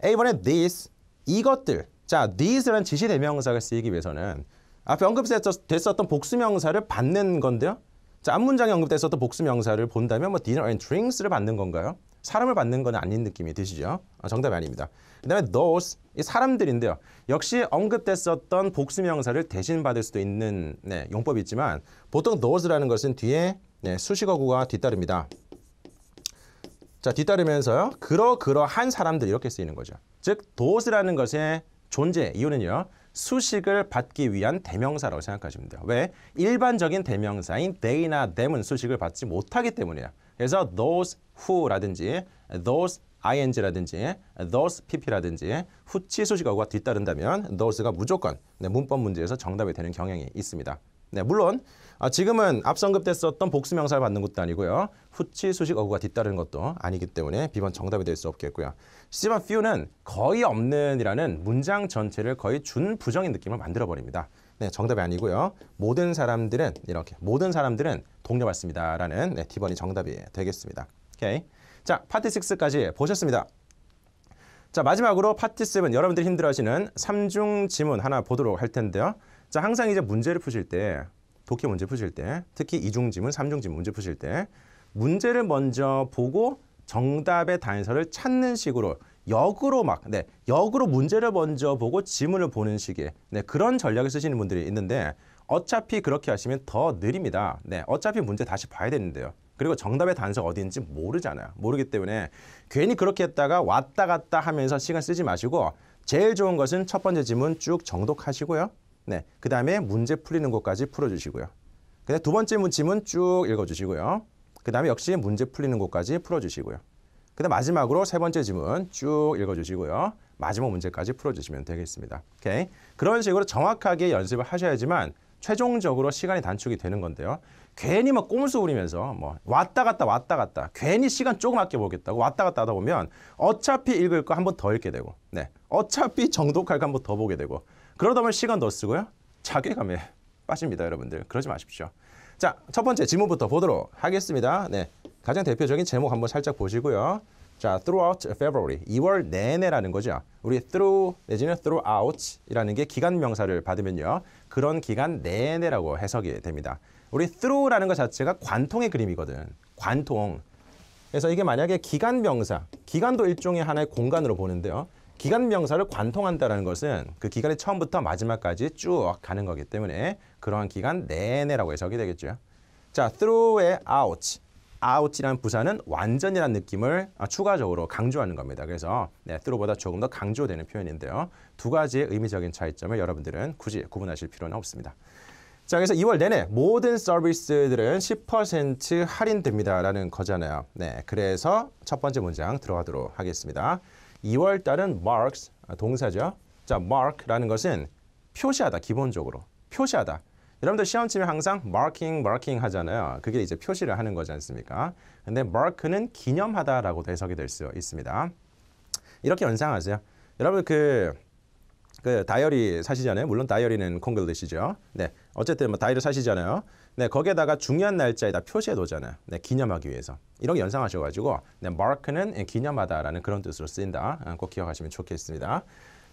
[SPEAKER 1] A번에 these, 이것들. 자, these라는 지시대명사가 쓰이기 위해서는 앞에 언급됐었던 복수명사를 받는 건데요. 자, 앞문장에 언급됐었던 복수명사를 본다면 뭐 dinner and drings를 받는 건가요? 사람을 받는 건 아닌 느낌이 드시죠? 정답이 아닙니다. 그 다음에 those, 이 사람들인데요. 역시 언급됐었던 복수명사를 대신 받을 수도 있는 용법이 있지만 보통 those라는 것은 뒤에 수식어구가 뒤따릅니다. 자, 뒤따르면서요. 그러한 사람들 이렇게 쓰이는 거죠. 즉, those라는 것의 존재 이유는요. 수식을 받기 위한 대명사라고 생각하시면 돼요. 왜? 일반적인 대명사인 they나 them은 수식을 받지 못하기 때문이에요. 그래서 those who라든지 those ing라든지 those pp라든지 후치 수식어가 뒤따른다면 those가 무조건 문법 문제에서 정답이 되는 경향이 있습니다. 물론 지금은 앞서 언급됐었던 복수명사를 받는 것도 아니고요. 후치 수식 어구가 뒤따르는 것도 아니기 때문에 B번 정답이 될 수 없겠고요. C번 few는 거의 없는이라는 문장 전체를 거의 준부정인 느낌을 만들어버립니다. 정답이 아니고요. 모든 사람들은 이렇게 모든 사람들은 동료받습니다라는 D번이 정답이 되겠습니다. 오케이. 자, 파트 6까지 보셨습니다. 자, 마지막으로 파트 7 여러분들이 힘들어하시는 3중 지문 하나 보도록 할 텐데요. 자, 항상 이제 문제를 푸실 때, 독해 문제 푸실 때, 특히 2중 지문, 3중 지문 문제 푸실 때 문제를 먼저 보고 정답의 단서를 찾는 식으로 역으로 역으로 문제를 먼저 보고 지문을 보는 식의 그런 전략을 쓰시는 분들이 있는데 어차피 그렇게 하시면 더 느립니다. 어차피 문제 다시 봐야 되는데요. 그리고 정답의 단서가 어디인지 모르잖아요. 모르기 때문에 괜히 그렇게 했다가 왔다 갔다 하면서 시간 쓰지 마시고 제일 좋은 것은 첫 번째 지문 쭉 정독하시고요. 그 다음에 문제 풀리는 곳까지 풀어주시고요. 그 다음에 두 번째 지문 쭉 읽어주시고요. 그 다음에 역시 문제 풀리는 곳까지 풀어주시고요. 그 다음 마지막으로 세 번째 지문 쭉 읽어주시고요. 마지막 문제까지 풀어주시면 되겠습니다. 오케이? 그런 식으로 정확하게 연습을 하셔야지만 최종적으로 시간이 단축이 되는 건데요. 괜히 막 꼼수 부리면서 왔다 갔다 괜히 시간 조금 아껴보겠다고 왔다 갔다 하다 보면 어차피 읽을 거 한 번 더 읽게 되고 어차피 정독할 거 한 번 더 보게 되고 그러다 보면 시간 더 쓰고요. 자괴감에 빠집니다, 여러분들. 그러지 마십시오. 자, 첫 번째 지문부터 보도록 하겠습니다. 가장 대표적인 제목 한번 살짝 보시고요. 자, throughout February, 2월 내내라는 거죠. 우리 through 내지는 throughout이라는 게 기간 명사를 받으면요. 그런 기간 내내라고 해석이 됩니다. 우리 through라는 것 자체가 관통의 그림이거든. 관통. 그래서 이게 만약에 기간 명사, 기간도 일종의 하나의 공간으로 보는데요. 기간 명사를 관통한다는 것은 그 기간의 처음부터 마지막까지 쭉 가는 거기 때문에 그러한 기간 내내라고 해석이 되겠죠. 자, through의 out. out이라는 부사는 완전이라는 느낌을 추가적으로 강조하는 겁니다. 그래서 through보다 조금 더 강조되는 표현인데요. 두 가지의 의미적인 차이점을 여러분들은 굳이 구분하실 필요는 없습니다. 자, 그래서 2월 내내 모든 서비스들은 10% 할인됩니다라는 거잖아요. 그래서 첫 번째 문장 들어가도록 하겠습니다. 2월 달은 marks, 동사죠. 자, mark라는 것은 표시하다, 기본적으로. 표시하다. 여러분들 시험 치면 항상 marking 하잖아요. 그게 이제 표시를 하는 거지 않습니까? 근데 mark는 기념하다라고도 해석이 될 수 있습니다. 이렇게 연상하세요. 여러분 그 다이어리 사시잖아요. 물론 다이어리는 콩글리시죠. 어쨌든 다이어리 사시잖아요. 거기에다가 중요한 날짜에다 표시해 놓잖아요. 기념하기 위해서. 이런 게 연상하셔가지고 mark는 기념하다라는 그런 뜻으로 쓰인다. 꼭 기억하시면 좋겠습니다.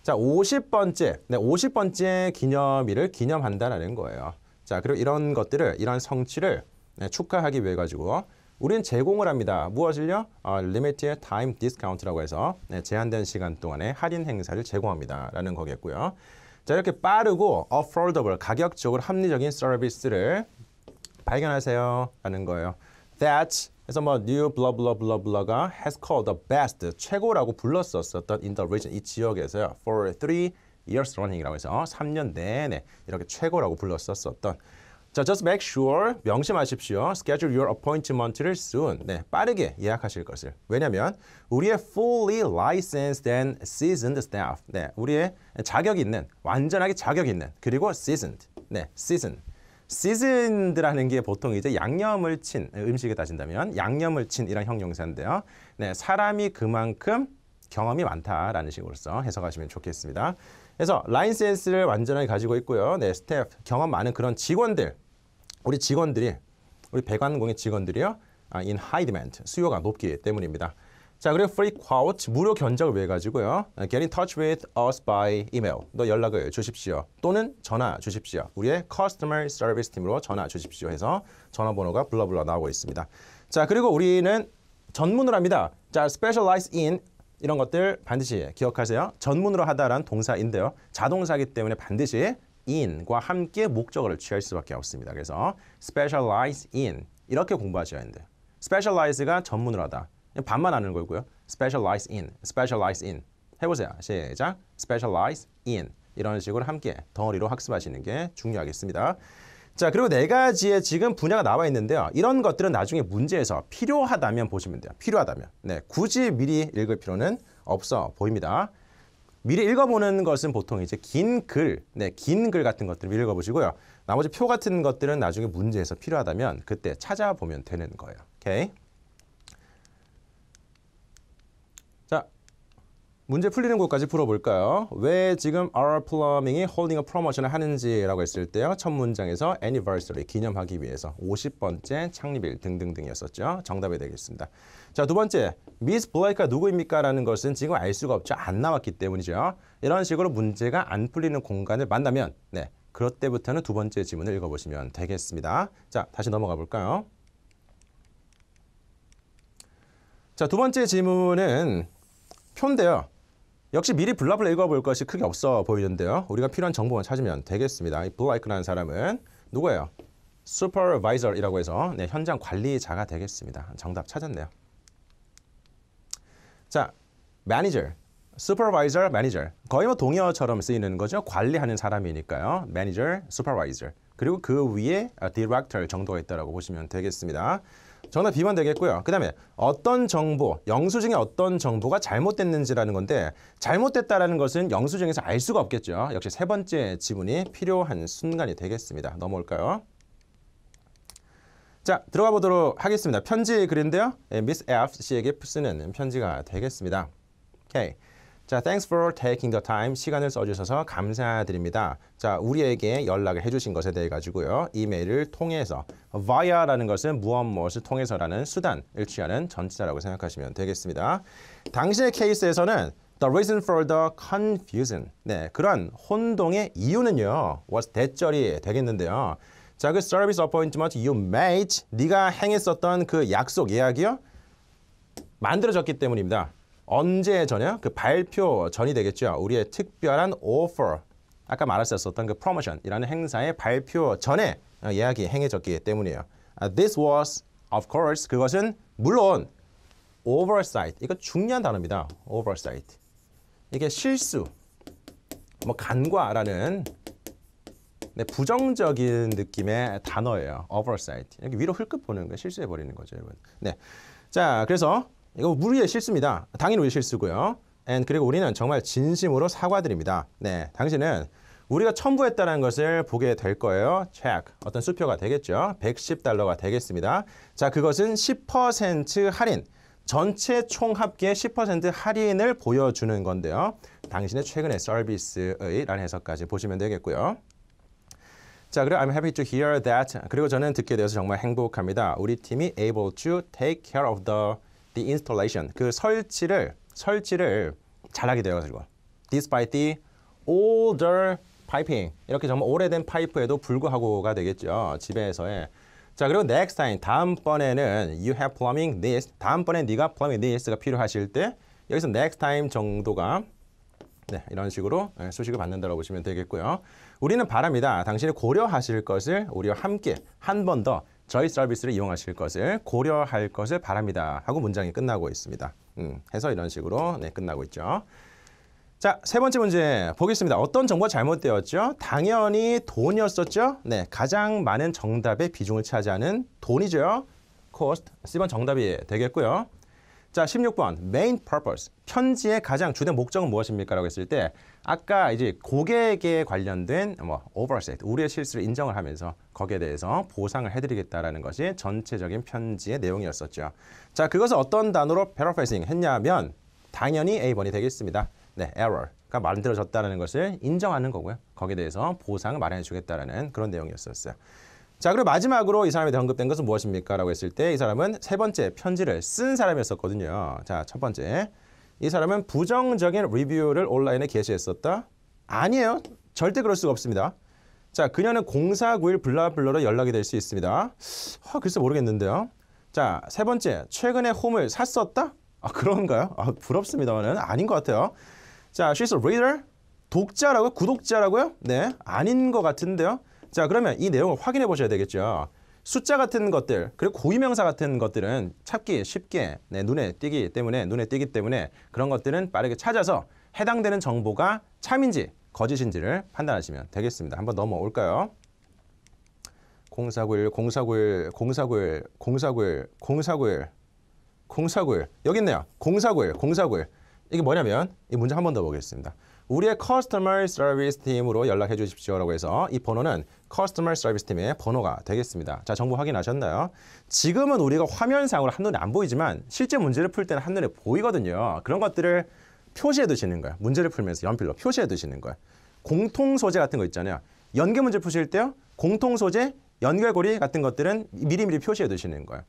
[SPEAKER 1] 자, 50번째. 50번째 기념일을 기념한다라는 거예요. 자, 그리고 이런 것들을, 이런 성취를 축하하기 위해 가지고 우리는 제공을 합니다. 무엇을요? Limited Time Discount라고 해서 제한된 시간 동안에 할인 행사를 제공합니다. 라는 거겠고요. 자, 이렇게 빠르고 affordable, 가격적으로 합리적인 서비스를 발견하세요. 라는 거예요. That, 그래서 new blah blah blah blah가 has called the best, 최고라고 불렀었던 in the region, 이 지역에서요. For 3 years running이라고 해서 3년 내내 이렇게 최고라고 불렀었던. 자, just make sure, 명심하십시오. Schedule your appointment를 soon. 빠르게 예약하실 것을. 왜냐하면 우리의 fully licensed and seasoned staff. 우리의 자격 있는, 완전하게 자격 있는, 그리고 seasoned. season. seasoned라는 게 보통 이제 양념을 친, 음식에 따진다면 양념을 친 이런 형용사인데요. 사람이 그만큼 경험이 많다라는 식으로서 해석하시면 좋겠습니다. 그래서 라이센스를 완전하게 가지고 있고요. 스태프, 경험 많은 그런 직원들, 우리 직원들이, 우리 배관공의 직원들이요. in high demand, 수요가 높기 때문입니다. 자, 그리고 free quote, 무료 견적을 위해 가지고요. Get in touch with us by email. 너 연락을 주십시오. 또는 전화 주십시오. 우리의 customer service 팀으로 전화 주십시오 해서 전화번호가 블라블라 나오고 있습니다. 자, 그리고 우리는 전문으로 합니다. 자, specialize in 이런 것들 반드시 기억하세요. 전문으로 하다라는 동사인데요. 자동사이기 때문에 반드시 in과 함께 목적어를 취할 수밖에 없습니다. 그래서 specialize in 이렇게 공부하셔야 하는데 specialize가 전문으로 하다. 반만 아는 거고요. specialize in. 해보세요. 시작. specialize in. 이런 식으로 함께 덩어리로 학습하시는 게 중요하겠습니다. 자, 그리고 네 가지의 지금 분야가 나와 있는데요. 이런 것들은 나중에 문제에서 필요하다면 보시면 돼요. 필요하다면. 굳이 미리 읽을 필요는 없어 보입니다. 미리 읽어보는 것은 보통 이제 긴 글, 긴 글 같은 것들을 미리 읽어보시고요. 나머지 표 같은 것들은 나중에 문제에서 필요하다면 그때 찾아보면 되는 거예요. 오케이? 자, 문제 풀리는 곳까지 풀어볼까요? 왜 지금 our plumbing이 holding a promotion을 하는지라고 했을 때요. 첫 문장에서 anniversary, 기념하기 위해서 50번째 창립일 등등등이었었죠. 정답이 되겠습니다. 자, 두 번째, Miss Blake가 누구입니까? 라는 것은 지금 알 수가 없죠. 안 나왔기 때문이죠. 이런 식으로 문제가 안 풀리는 공간을 만나면 네, 그럴 때부터는 두 번째 지문을 읽어보시면 되겠습니다. 자, 다시 넘어가 볼까요? 자, 두 번째 지문은 표인데요. 역시 미리 블라블라 읽어볼 것이 크게 없어 보이는데요. 우리가 필요한 정보만 찾으면 되겠습니다. 이 블라이크라는 사람은 누구예요? supervisor이라고 해서 네, 현장 관리자가 되겠습니다. 정답 찾았네요. 자, manager, supervisor, manager. 거의 뭐 동의어처럼 쓰이는 거죠. 관리하는 사람이니까요. manager, supervisor. 그리고 그 위에 director 정도가 있다고 보시면 되겠습니다. 정답 B번 되겠고요. 그 다음에 어떤 정보, 영수증에 어떤 정보가 잘못됐는지라는 건데 잘못됐다라는 것은 영수증에서 알 수가 없겠죠. 역시 세 번째 지문이 필요한 순간이 되겠습니다. 넘어올까요? 자, 들어가 보도록 하겠습니다. 편지 글인데요. 미스 F 씨에게 쓰는 편지가 되겠습니다. 오케이. 자, thanks for taking the time. 시간을 써주셔서 감사드립니다. 자, 우리에게 연락을 해주신 것에 대해 가지고요. 이메일을 통해서 via라는 것은 무엇을 통해서라는 수단을 취하는 전치사라고 생각하시면 되겠습니다. 당신의 케이스에서는 the reason for the confusion. 네, 그런 혼동의 이유는요. was 대절이 되겠는데요. 자, 그 service appointment you made. 네가 행했었던 그 약속 예약이요. 만들어졌기 때문입니다. 언제 전이요? 그 발표 전이 되겠죠. 우리의 특별한 offer, 아까 말했었던 그 promotion이라는 행사의 발표 전에 예약이 행해졌기 때문이에요. This was, of course, 그것은 물론 oversight, 이거 중요한 단어입니다. oversight. 이게 실수, 뭐 간과라는 네, 부정적인 느낌의 단어예요. oversight. 이렇게 위로 흘끗 보는 거 실수해버리는 거죠, 여러분. 네, 자, 그래서 이거 우리의 실수입니다. 당연히 우리의 실수고요. 그리고 우리는 정말 진심으로 사과드립니다. 네, 당신은 우리가 첨부했다는 것을 보게 될 거예요. check, 어떤 수표가 되겠죠. $110가 되겠습니다. 자, 그것은 10% 할인, 전체 총 합계 10% 할인을 보여주는 건데요. 당신의 최근의 서비스의 라는 해석까지 보시면 되겠고요. 자, 그리고 I'm happy to hear that. 그리고 저는 듣게 되어서 정말 행복합니다. 우리 팀이 able to take care of the installation, 그 설치를 잘하게 되어가지고 despite the older piping, 이렇게 정말 오래된 파이프에도 불구하고가 되겠죠. 집에서의. 자, 그리고 next time, 다음번에는 you have plumbing needs, 다음번에 네가 plumbing needs가 필요하실 때 여기서 next time 정도가 네, 이런 식으로 수식을 받는다고 보시면 되겠고요. 우리는 바랍니다. 당신이 고려하실 것을 우리와 함께 한 번 더 저희 서비스를 이용하실 것을 고려할 것을 바랍니다. 하고 문장이 끝나고 있습니다. 해서 이런 식으로 네, 끝나고 있죠. 자, 세 번째 문제 보겠습니다. 어떤 정보가 잘못되었죠? 당연히 돈이었었죠? 네, 가장 많은 정답의 비중을 차지하는 돈이죠. cost, C번 정답이 되겠고요. 자, 16번 main purpose, 편지의 가장 주된 목적은 무엇입니까? 라고 했을 때 아까 이제 고객에 관련된 oversight, 우리의 실수를 인정을 하면서 거기에 대해서 보상을 해드리겠다라는 것이 전체적인 편지의 내용이었었죠. 자, 그것을 어떤 단어로 paraphrasing 했냐면 당연히 A번이 되겠습니다. 네, error가 만들어졌다는 것을 인정하는 거고요. 거기에 대해서 보상을 마련해 주겠다라는 그런 내용이었었어요. 자, 그리고 마지막으로 이 사람에 대해 언급된 것은 무엇입니까? 라고 했을 때 이 사람은 세 번째 편지를 쓴 사람이었었거든요. 자, 첫 번째. 이 사람은 부정적인 리뷰를 온라인에 게시했었다? 아니에요. 절대 그럴 수가 없습니다. 자, 그녀는 0491 블라블러로 연락이 될 수 있습니다. 글쎄 모르겠는데요. 자, 세 번째. 최근에 홈을 샀었다? 그런가요? 부럽습니다만은 아닌 것 같아요. 자, she's a reader? 독자라고요? 구독자라고요? 네, 아닌 것 같은데요. 자, 그러면 이 내용을 확인해 보셔야 되겠죠. 숫자 같은 것들, 그리고 고유명사 같은 것들은 찾기 쉽게 눈에 띄기 때문에 그런 것들은 빠르게 찾아서 해당되는 정보가 참인지 거짓인지를 판단하시면 되겠습니다. 한번 넘어올까요? 0491 여기 있네요. 0491 이게 뭐냐면 이 문제 한 번 더 보겠습니다. 우리의 커스터머 서비스 팀으로 연락해 주십시오라고 해서 이 번호는 커스터머 서비스 팀의 번호가 되겠습니다. 자, 정보 확인하셨나요? 지금은 우리가 화면상으로 한눈에 안 보이지만 실제 문제를 풀 때는 한눈에 보이거든요. 그런 것들을 표시해 두시는 거예요. 문제를 풀면서 연필로 표시해 두시는 거예요. 공통 소재 같은 거 있잖아요. 연계 문제 푸실 때요. 공통 소재, 연결고리 같은 것들은 미리미리 표시해 두시는 거예요.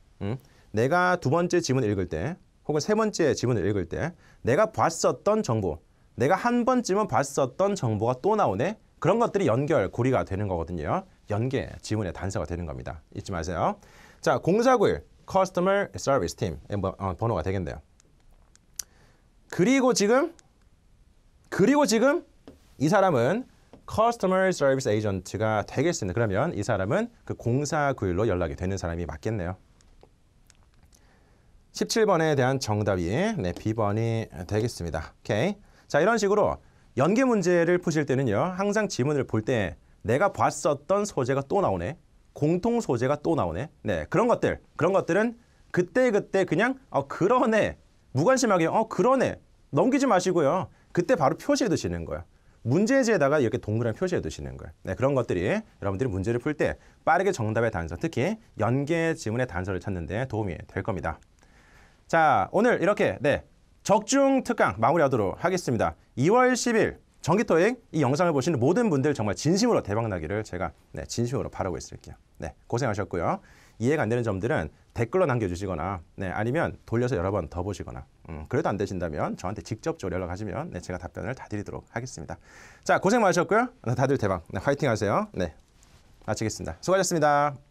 [SPEAKER 1] 내가 두 번째 지문을 읽을 때 혹은 세 번째 지문을 읽을 때 내가 봤었던 정보, 내가 한 번쯤은 봤었던 정보가 또 나오네. 그런 것들이 연결고리가 되는 거거든요. 연계 지문의 단서가 되는 겁니다. 잊지 마세요. 자, 0491 Customer Service Team 번호가 되겠네요. 그리고 지금 이 사람은 Customer Service Agent가 되겠습니다. 그러면 이 사람은 그 0491로 연락이 되는 사람이 맞겠네요. 17번에 대한 정답이 네, B번이 되겠습니다. 오케이. 자, 이런 식으로 연계 문제를 푸실 때는요. 항상 지문을 볼 때 내가 봤었던 소재가 또 나오네. 공통 소재가 또 나오네. 네, 그런 것들은 그때 그냥 그러네. 무관심하게 그러네. 넘기지 마시고요. 그때 바로 표시해 두시는 거예요. 문제지에다가 이렇게 동그라미 표시해 두시는 거예요. 네, 그런 것들이 여러분들이 문제를 풀 때 빠르게 정답의 단서, 특히 연계 지문의 단서를 찾는 데 도움이 될 겁니다. 자, 오늘 이렇게 네, 적중 특강 마무리하도록 하겠습니다. 2월 10일 정기토익 이 영상을 보시는 모든 분들 정말 진심으로 대박나기를 제가 네, 진심으로 바라고 있을게요. 네, 고생하셨고요. 이해가 안 되는 점들은 댓글로 남겨주시거나 네, 아니면 돌려서 여러 번 더 보시거나 그래도 안 되신다면 저한테 직접적으로 연락하시면 네, 제가 답변을 다 드리도록 하겠습니다. 자, 고생 많으셨고요. 다들 대박. 네, 화이팅 하세요. 네, 마치겠습니다. 수고하셨습니다.